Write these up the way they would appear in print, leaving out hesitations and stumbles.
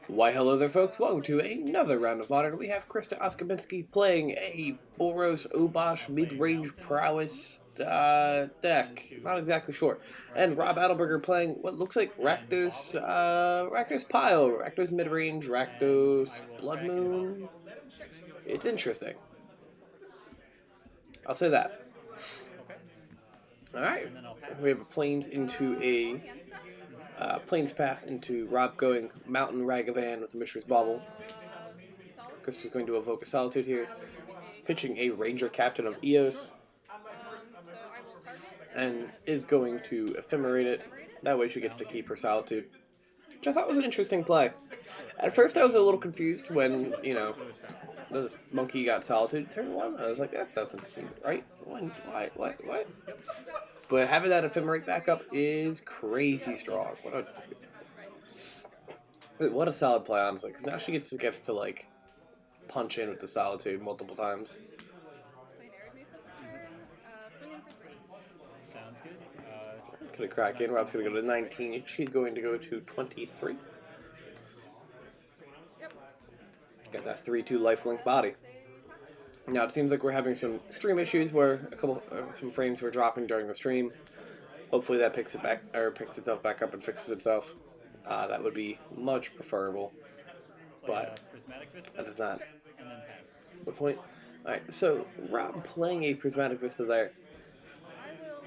Why, hello there, folks. Welcome to another round of Modern. We have Krista Oskabinski playing a Boros Obosh mid-range prowess deck. Not exactly sure. And Rob Adelberger playing what looks like Rakdos, Rakdos Pile, Rakdos mid-range, Rakdos Blood Moon. It's interesting. I'll say that. Alright. We have a Plains into a Plains pass into Rob going Mountain Ragavan with a Mishra's Bauble. Krista's going to evoke a Solitude here, pitching a Ranger Captain of Eos, and is going to ephemerate it. That way she gets to keep her Solitude, which I thought was an interesting play. At first I was a little confused when, this monkey got Solitude turn 1. I was like, that doesn't seem right. Why? What? But having that ephemerate backup is crazy strong. What a solid play, honestly, because now she gets to like punch in with the Solitude multiple times. Sounds good. Gonna crack in. Rob's gonna go to 19. She's going to go to 23. Got that 3-2 lifelink body. Now it seems like we're having some stream issues where some frames were dropping during the stream. Hopefully that picks itself back up and fixes itself. That would be much preferable, but that is not the point. Alright, so Rob playing a Prismatic Vista there,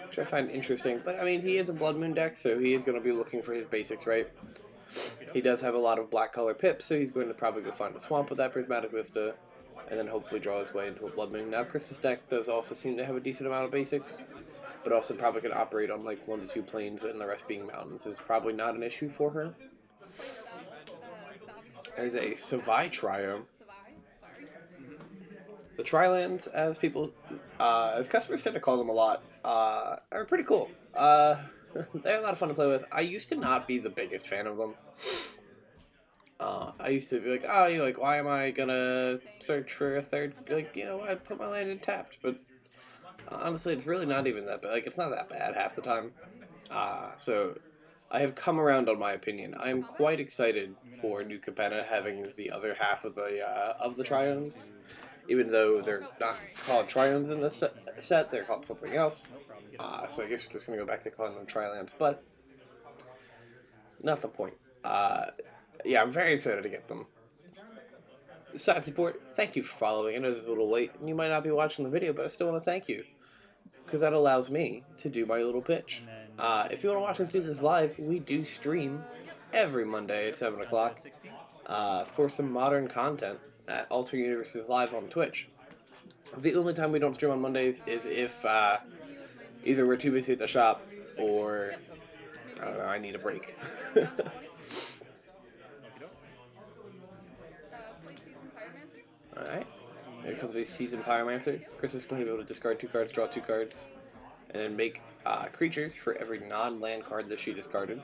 which I find interesting, but I mean, he is a Blood Moon deck, so he is going to be looking for his basics, right? He does have a lot of black color pips, so he's going to probably go find a swamp with that Prismatic Vista, and then hopefully draw his way into a Blood Moon. Now, Krista's deck does also seem to have a decent amount of basics, but also probably can operate on like 1 to 2 planes, and the rest being mountains is probably not an issue for her. There's a Savai Triome. The Trilands, as customers tend to call them a lot, are pretty cool. They're a lot of fun to play with. I used to not be the biggest fan of them. I used to be like, why am I gonna search for a third? I put my land in tapped. But honestly, it's really not even that bad. It's not that bad half the time. So I have come around on my opinion. I am quite excited for New Capenna having the other half of the Triomes. Even though they're not called Triomes in this set, they're called something else. So I guess we're just going to go back to calling them Trilands, but not the point. Yeah, I'm very excited to get them. Side support, thank you for following. I know this is a little late, and you might not be watching the video, but I still want to thank you, because that allows me to do my little pitch. If you want to watch us do this live, we do stream every Monday at 7 o'clock for some modern content at AlternateUniversesLive on Twitch. The only time we don't stream on Mondays is if either we're too busy at the shop or I don't know, I need a break. Alright, here comes a Seasoned Pyromancer. Chris is going to be able to discard 2 cards, draw 2 cards, and then make creatures for every non-land card that she discarded.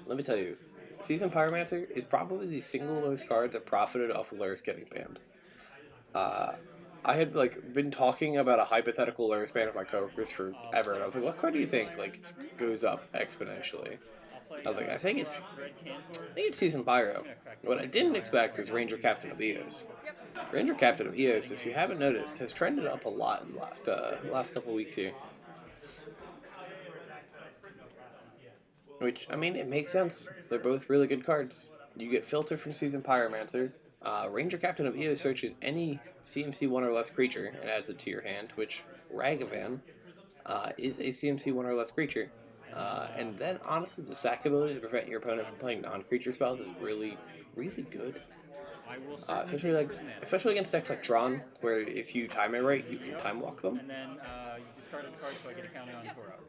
Let me tell you, Seasoned Pyromancer is probably the single most card that profited off of Lurrus getting banned. I had been talking about a hypothetical Lurrus ban with my coworkers forever, and I was like, "What card do you think it goes up exponentially?" I was like, "I think it's Seasoned Pyro." What I didn't expect was Ranger Captain of Eos. Ranger Captain of Eos, if you haven't noticed, has trended up a lot in the last couple weeks here. Which, I mean, it makes sense. They're both really good cards. You get Filter from Seasoned Pyromancer. Ranger Captain of Eos searches any CMC 1 or less creature and adds it to your hand, which Ragavan is a CMC 1 or less creature. And then, honestly, the sack ability to prevent your opponent from playing non-creature spells is really, really good. Especially against decks like Tron, where if you time it right, you can time walk them. And then you discard a card so I get a counter on Torok.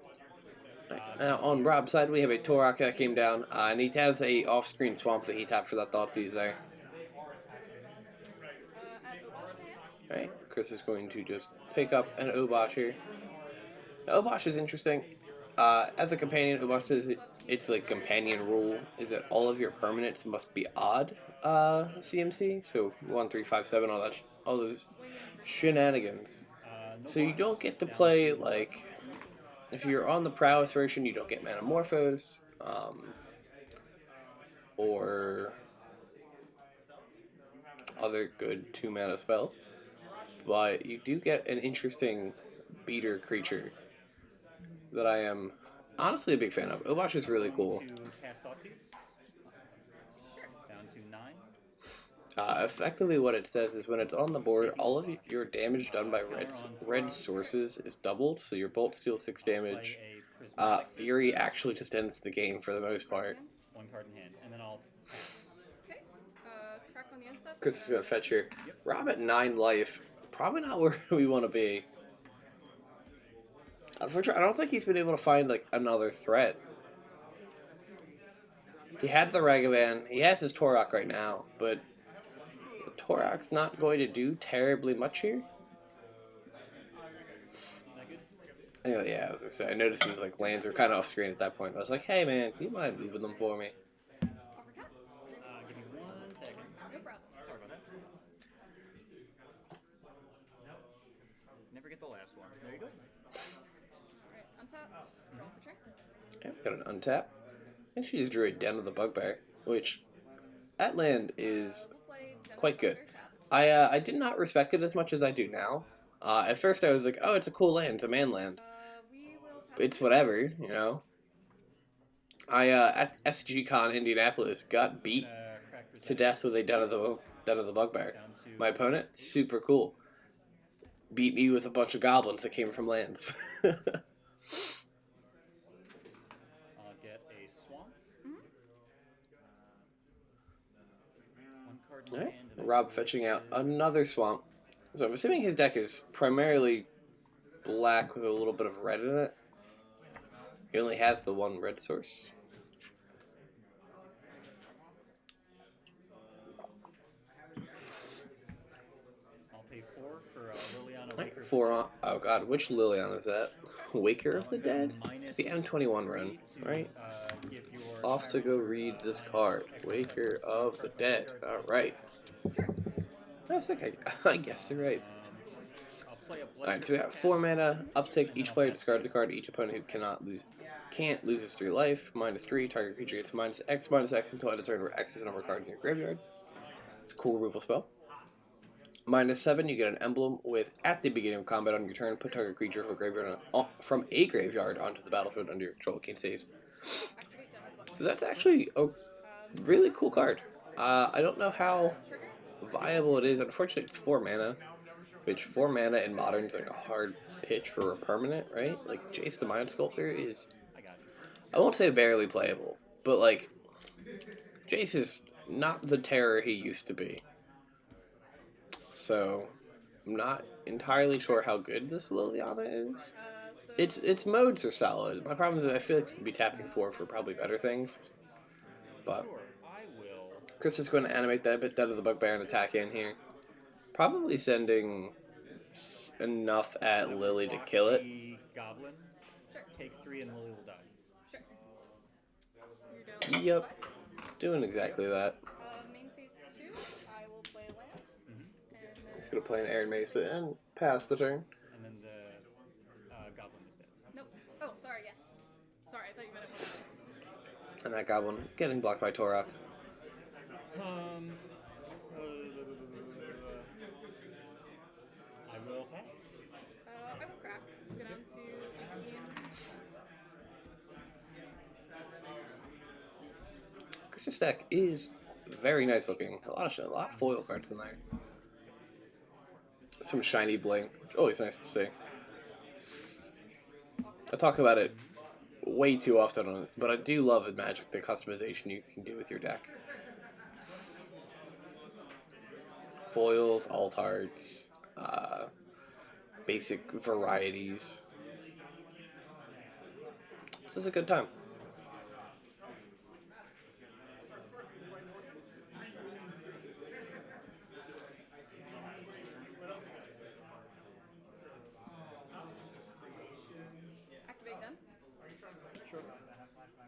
Now, on Rob's side, we have a Torok that came down, and he has a off-screen swamp that he tapped for that Thoughtseize there. Alright, Chris is going to just pick up an Obosh here. Now, Obosh is interesting. As a companion, Obosh says its companion rule is that all of your permanents must be odd CMC, so 1, 3, 5, 7, all those shenanigans. So you don't get to play if you're on the Prowess version, you don't get Manamorphose, or other good 2-mana spells, but you do get an interesting beater creature that I am honestly a big fan of. Obosh is really cool. To cast Thoughtseize. Down to 9. Effectively, what it says is when it's on the board, all of your damage done by red sources is doubled, so your Bolt steals 6 damage. Fury actually just ends the game for the most part. 1 card in hand, and then I'll pass. Okay. Crack on the end step. Chris is going to fetch here. Rob at 9 life. Probably not where we want to be. Unfortunately, I don't think he's been able to find like another threat. He had the Ragavan. He has his Torok right now, but the Torok's not going to do terribly much here. Anyway, yeah, as I said, I noticed his like lands are kind of off screen at that point. I was like, hey man, do you mind leaving them for me? Overcut. Give me 1 second. No problem. Sorry about that. Never get the last one. There you go. Alright, untap. Roll for turn. Okay, got an untap. And she just drew a Den of the Bugbear, which that land is We'll play Den of quite the good. Bugbear, tap. I did not respect it as much as I do now. At first I was like, oh, it's a cool land, it's a man land. We will pass It's it. whatever, you know. At SGCon Indianapolis got beat Crack to death with a Den of the Bugbear. Down to My opponent, super cool. Beat me with a bunch of goblins that came from lands. I'll get a swamp. Mhm. 1 card in Alright, hand. And Rob fetching out another swamp. So I'm assuming his deck is primarily black with a little bit of red in it. He only has the 1 red source. I'll pay 4 for Liliana Right, Waker. 4 on. Oh god, which Liliana is that? Waker of the Dead? It's the M21 run, right? Give your Off to go read this card. Waker of the Dead. Alright. I think I guessed it right. I'll play a Alright, so we got 4 mana, uptick, each player discards a card, each opponent who can't loses 3 life, -3, target creature gets -X until end of turn where X is the number of cards in your graveyard. It's a cool removal spell. -7, you get an emblem with, at the beginning of combat on your turn, put target creature from a graveyard onto the battlefield under your control, can't saves. Activate Den of the Bugbear. So that's actually a really cool card. I don't know how Trigger. viable it is. Unfortunately, it's 4 mana, which 4 mana in Modern is like a hard pitch for a permanent, right? Like, Jace the Mind Sculptor is, I got you. I won't say barely playable, but like, Jace is not the terror he used to be. So, I'm not entirely sure how good this Liliana is. So Its modes are solid. My problem is that I feel like you could be tapping 4 for probably better things. But Sure, I will. Chris is going to animate that bit down to the Bugbear and attack in here. Probably sending enough at Lily to kill it. The goblin. Sure. Take 3 and Lily will die. Sure. You're down. Yep. Doing exactly that. Main phase 2. I will play land. And then. He's going to play an Aaron Mesa and pass the turn. And then the goblin is dead. Nope. Oh, sorry. Yes. Sorry, I thought you meant it was. And that goblin getting blocked by Torok. I will pass. I will crack. Go down to 18. Chris's deck is very nice looking. A lot of foil cards in there. Some shiny bling, which always nice to see. I talk about it way too often, but I do love the Magic, the customization you can do with your deck. Foils, alt arts, basic varieties. This is a good time. Activate Den. Sure.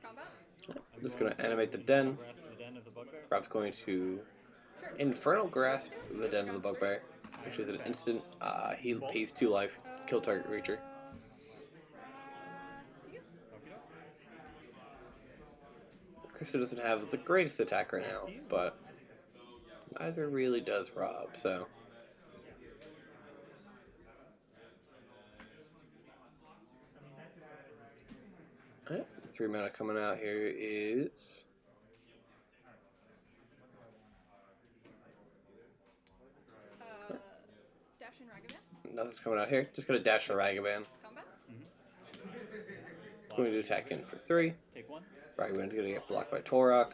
Combat. I'm just going to animate the Den. Grasp the den of the bugbear. Rob's going to Sure. Infernal Grasp the Den of the Bugbear, which is an instant. He pays 2 life, kill target creature. To you. Okey doke. Krista doesn't have the greatest attack right now, but Either really does Rob, so. Alright, 3 mana coming out here is. Dash and Ragavan. Nothing's coming out here. Just gonna dash a Ragavan. Combat. Going to attack in for 3. Take 1. Ragavan's gonna get blocked by Torok.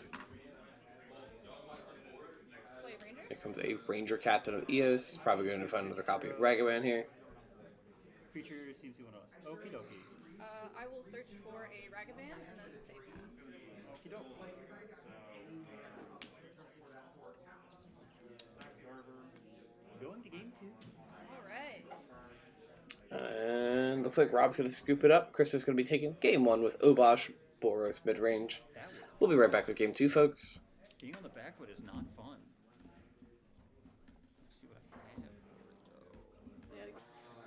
Play Ranger. Here comes a Ranger Captain of Eos. Probably going to find another copy of Ragavan here. Creature seems to want to. Okie dokie. I will search for a Ragavan and then save pass. Okie doke. Going to game 2. Alright. And looks like Rob's going to scoop it up. Chris is going to be taking game 1 with Obosh, Boros, Midrange. We'll be right back with game 2, folks. Being on the back foot is not fun. Let's see what I have for it,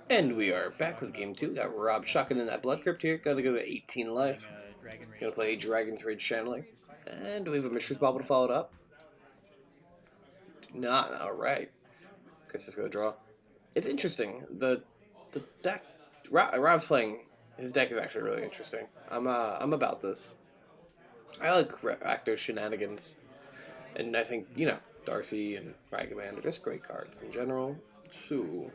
though. And we are back with game 2. Got Rob shotgun in that Blood Crypt here. Gonna go to 18 life. Dragon Rage. Gonna play Dragon's Rage Channeling. And we have a Mysteries Bauble to follow it up. Not alright. Chris is gonna draw. It's interesting. The deck Rob's playing, his deck is actually really interesting. I'm about this. I like Rakdos shenanigans. And I think, you know, Darcy and Ragavan are just great cards in general. So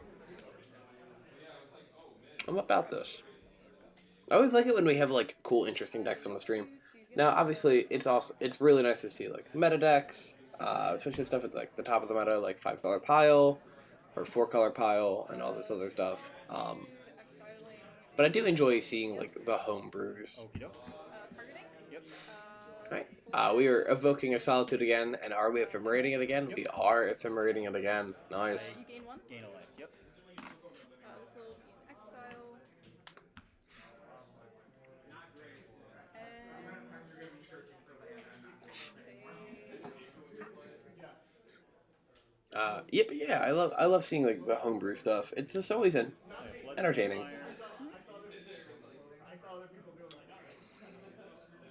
I'm about this. I always like it when we have like cool, interesting decks on the stream. Now, obviously, it's really nice to see like meta decks, especially stuff at like the top of the meta, like 5-color pile or 4-color pile, and all this other stuff. But I do enjoy seeing like the home brews. Okie doke. Targeting. Yep. Alright, we are evoking a Solitude again, and are we ephemerating it again? Yep. We are ephemerating it again. Nice. You gain 1. Gain a life. Yep. This will be an exile. And Yep, yeah, I love seeing like the homebrew stuff. It's just always entertaining.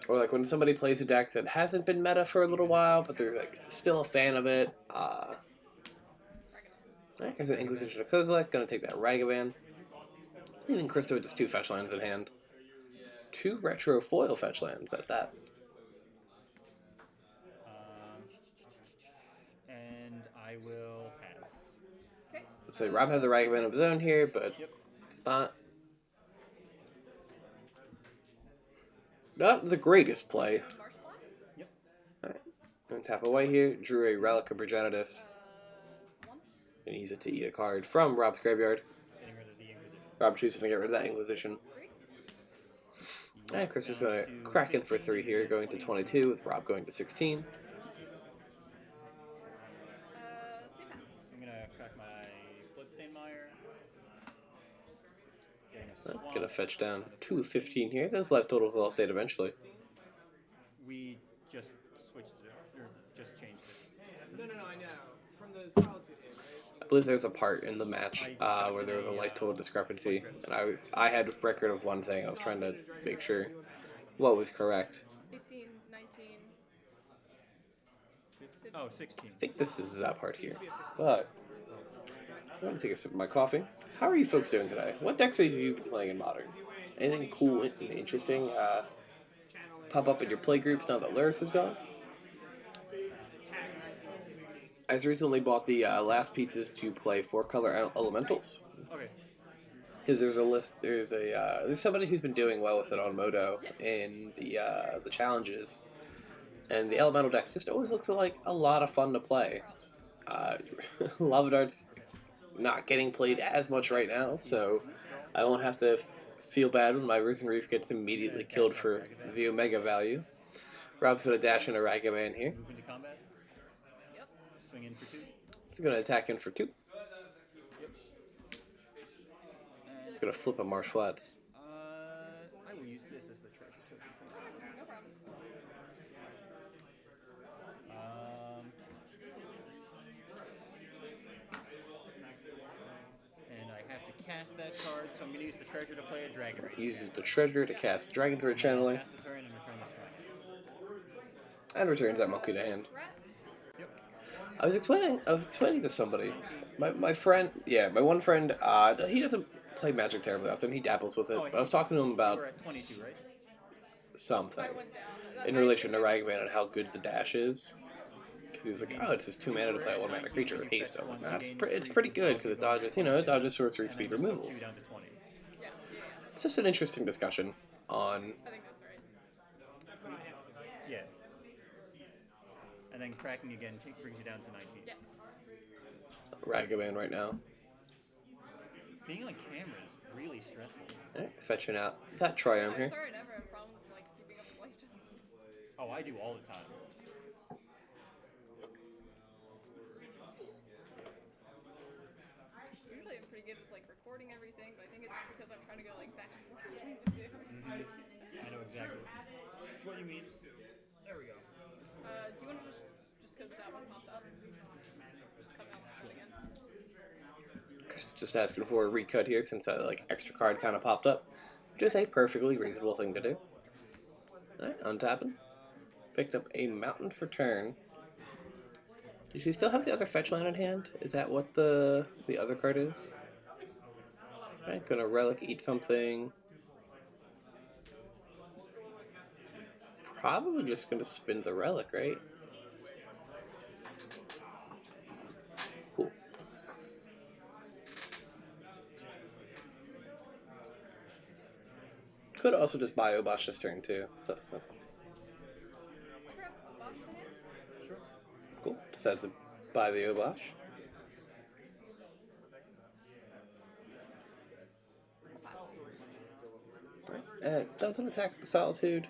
Or like when somebody plays a deck that hasn't been meta for a little while, but they're like still a fan of it. Alright, here's an Inquisition of Kozilek. Gonna take that Ragavan. Leaving Christo with just 2 fetch lands in hand. 2 retro foil fetch lands at that. And I will pass. okay. Let's say Rob has a Ragavan of his own here, but it's not the greatest play. Marsh Flats. Yep. Alright, gonna tap away here. Drew a Relic of Progenitus. 1. Gonna use it to eat a card from Rob's graveyard. Getting rid of the Inquisition. Rob choosing to get rid of that Inquisition. 3. And Chris is gonna crack in for 3 here, going to 22, with Rob going to 16. Save pass. I'm gonna crack my Bloodstained Mire. Getting a swamp. Gonna fetch down 2 15 here. Those life totals will update eventually. We just switched it, or just changed it. No, I know. From the Solitude game, right? I believe there's a part in the match where there was a life total discrepancy, and I had record of one thing. I was trying to make sure what was correct. 18, 19. Oh, 16. I think this is that part here. But I'm gonna take a sip of my coffee. How are you folks doing today? What decks are you playing in Modern? Anything cool and interesting pop up in your play groups now that Lyris is gone? I just recently bought the last pieces to play 4-color elementals. Okay. Because there's a list, there's somebody who's been doing well with it on Moto in the challenges, and the elemental deck just always looks like a lot of fun to play. Lava Dart's not getting played as much right now, so I won't have to feel bad when my Risen Reef gets immediately killed for the Omega value. Rob's gonna dash in a Ragavan here. Move into combat. Yep. Swing in for 2. He's gonna attack in for 2. And Gonna flip a Marsh Flats. I will use this as the treasure token. No problem. And I have to cast that card, so I'm going to use the treasure to play a dragon. Uses the treasure to cast Dragon's Rage Channeling, Pass the turn and return this one. and returns that monkey to hand. Rat. I was explaining to somebody. My friend, yeah, my one friend, he doesn't play Magic terribly often. He dabbles with it. But I was talking to him You about were at 22, right? something I went down. in relation to Ragavan and how good the dash is. Because he was like, oh, it's just 2 mana to play a 1 mana creature with haste. I was like, nah, it's pretty good because it dodges, it dodges sorcery And then speed just took 2 removals. down to 20. Yeah. It's just an interesting discussion on I think that's right. Yeah. And then cracking again brings you down to 19. Yes. Ragavan right now. Being on camera is really stressful. Alright, fetching out that Triumph I'm here. sorry, I never have problems like keeping up with lifetimes. Oh, I do all the time. Usually I'm pretty good with like recording everything, but I think it's because I'm trying to go like back and forth between the two. I know exactly what you mean. There we go. Do you want to just because that one popped up, just cut out that again? Just asking for a recut here since that like extra card kind of popped up. Which is a perfectly reasonable thing to do. Alright, untapping. Picked up a mountain for turn. Does he still have the other fetch land in hand? Is that what the other card is? Alright, gonna relic, eat something. Probably just gonna spin the relic, right? Cool. Could also just buy Obosh this turn too. So. I'll grab a box in hand. Sure. Cool. Decides to buy the Obosh. I'll pass. Right. And it doesn't attack the Solitude.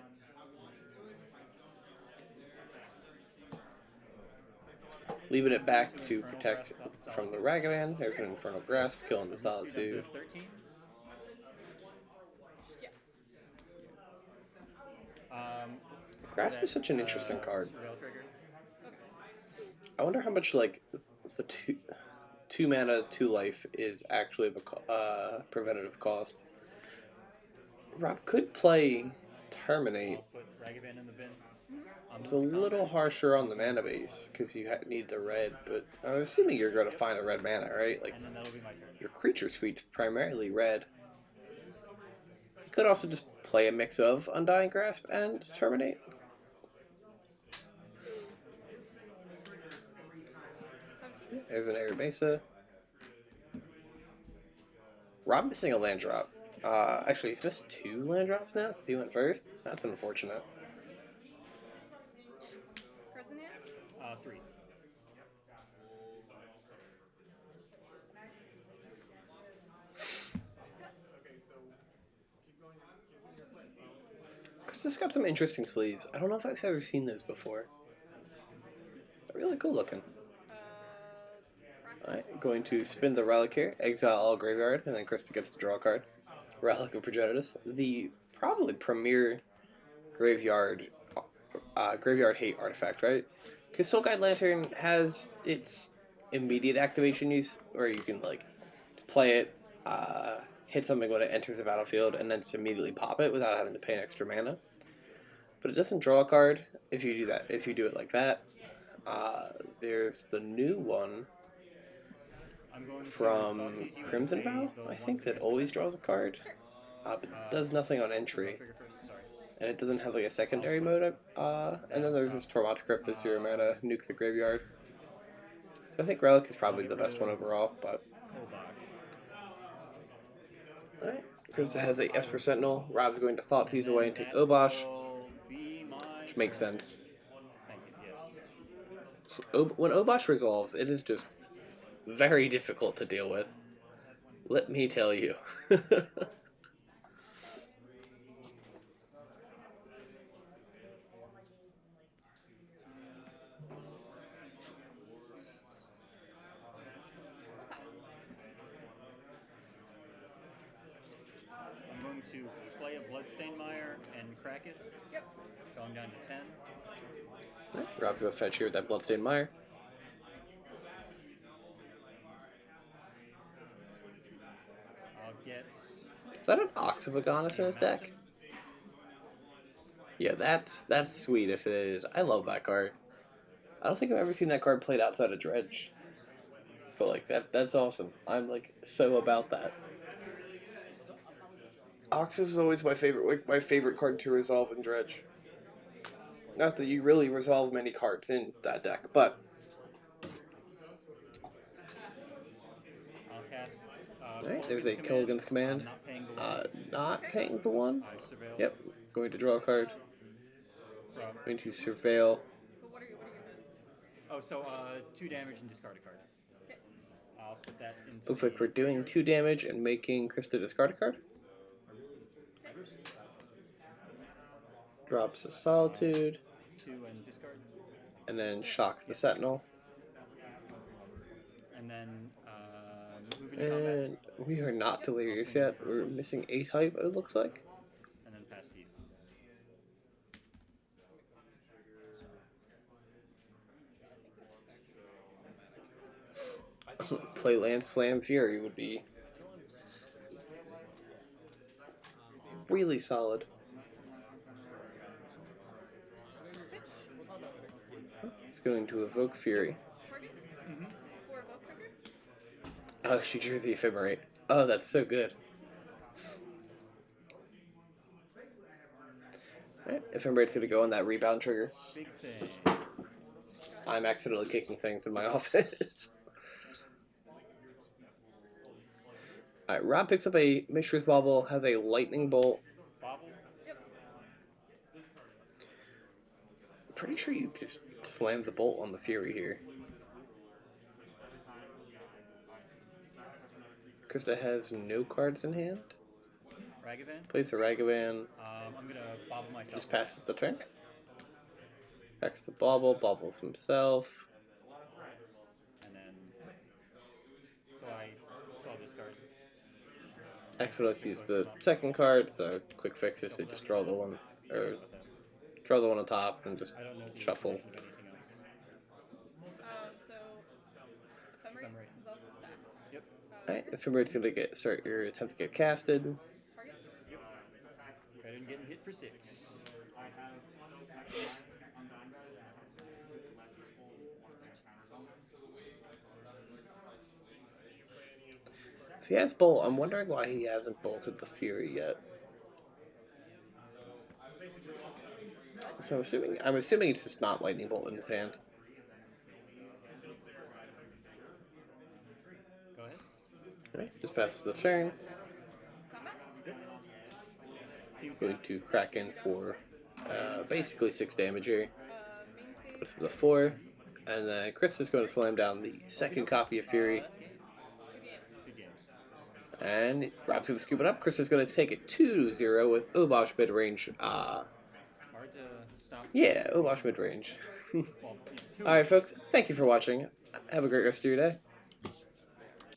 Leaving it back to protect from the Ragavan. There's an Infernal Grasp, killing the Solitude. 13. Yes. Grasp is such an interesting card. Rail trigger. I wonder how much like the two mana, 2 life is actually a preventative cost. Rob could play Terminate. I'll put Ragavan in the bin. It's a little harsher on the mana base because you need the red, but I'm assuming you're going to find a red mana, right? Like And then that'll be my turn. your creature suite's primarily red. You could also just play a mix of Undying Grasp and Terminate. 17. There's an Air Mesa. Rob missing a land drop. Actually, he's missed 2 land drops now because he went first. That's unfortunate. Cards in hand. 3. Because this got some interesting sleeves. I don't know if I've ever seen those before. They're really cool looking. Alright, going to spin the relic here, exile all graveyards, and then Krista gets to draw a card. Relic of Progenitus, the probably premier graveyard hate artifact, right? Because Soul Guide Lantern has its immediate activation use, where you can like play it, hit something when it enters the battlefield, and then just immediately pop it without having to pay an extra mana. But it doesn't draw a card if you do that. If you do it like that, there's the new one from Crimson Vow, I think, that always draws a card, but it does nothing on entry, and it doesn't have like a secondary mode. And then there's this Tormod's Crypt that's 0 mana, nuke the graveyard. So I think Relic is probably the best one overall, but alright, because it has a Esper Sentinel. Rob's going to Thoughtseize away and take Obosh, which makes sense. When Obosh resolves, it is just very difficult to deal with. Let me tell you. I'm going to play a Bloodstained Mire and crack it. Yep. Going down to 10. Rob's going to fetch here with that Bloodstained Mire. I'll get... Is that an Ox of Agonis in his deck? Yeah, that's sweet if it is. I love that card. I don't think I've ever seen that card played outside of Dredge. But like that's awesome. I'm like so about that. Oxus is always my favorite, like my favorite card to resolve in Dredge. Not that you really resolve many cards in that deck, but I'll cast. alright, there's a Killigan's Command. Not paying the one. I surveil. Yep, going to draw a card. From, Going to surveil. But what are your bids? oh, so 2 damage and discard a card. Okay. I'll put that into. Looks like we're doing 2 damage and making Krista discard a card. Drops a Solitude. 2 and discard. And then shocks the Sentinel. And then move into combat. And we are not delirious yet. We're missing a type, it looks like. And then pass to you. Play Land Slam Fury would be really solid. He's going to evoke Fury. Target? For evoke trigger? Oh, she drew the Ephemerate. Oh, that's so good. Alright, Ephemerate's going to go on that rebound trigger. Big thing. I'm accidentally kicking things in my office. Alright, Rob picks up a Mishra's Bauble, has a Lightning Bolt. Bobble. Yep. Pretty sure you just slammed the bolt on the Fury here. Krista has no cards in hand. Ragavan. Plays a Ragavan. I'm gonna bobble myself. Just passes the turn. Backs the Bauble, bobbles himself. And then. So I saw this card. Exodus used the second card, so quick fix is to just draw the one, or draw the one on top and just I don't know the shuffle. information of anything else. So Ephemerate comes off the stack. Yep. Alright, Ephemerate's gonna start your attempt to get casted. Target? I didn't get hit for 6. If he has Bolt, I'm wondering why he hasn't bolted the Fury yet. So I'm assuming it's just not Lightning Bolt in his hand. Go ahead. Alright, just passes the turn. Combat? Seems Going good. to crack in for basically 6 damage here. Main phase. Puts the 4. And then Chris is going to slam down the second copy of Fury. Good games. Good games. And Rob's going to scoop it up. Chris is going to take it 2-0 with Obosh midrange. Hard to stop. Yeah, Obosh midrange. Well, 2 Alright, folks. Thank you for watching. Have a great rest of your day.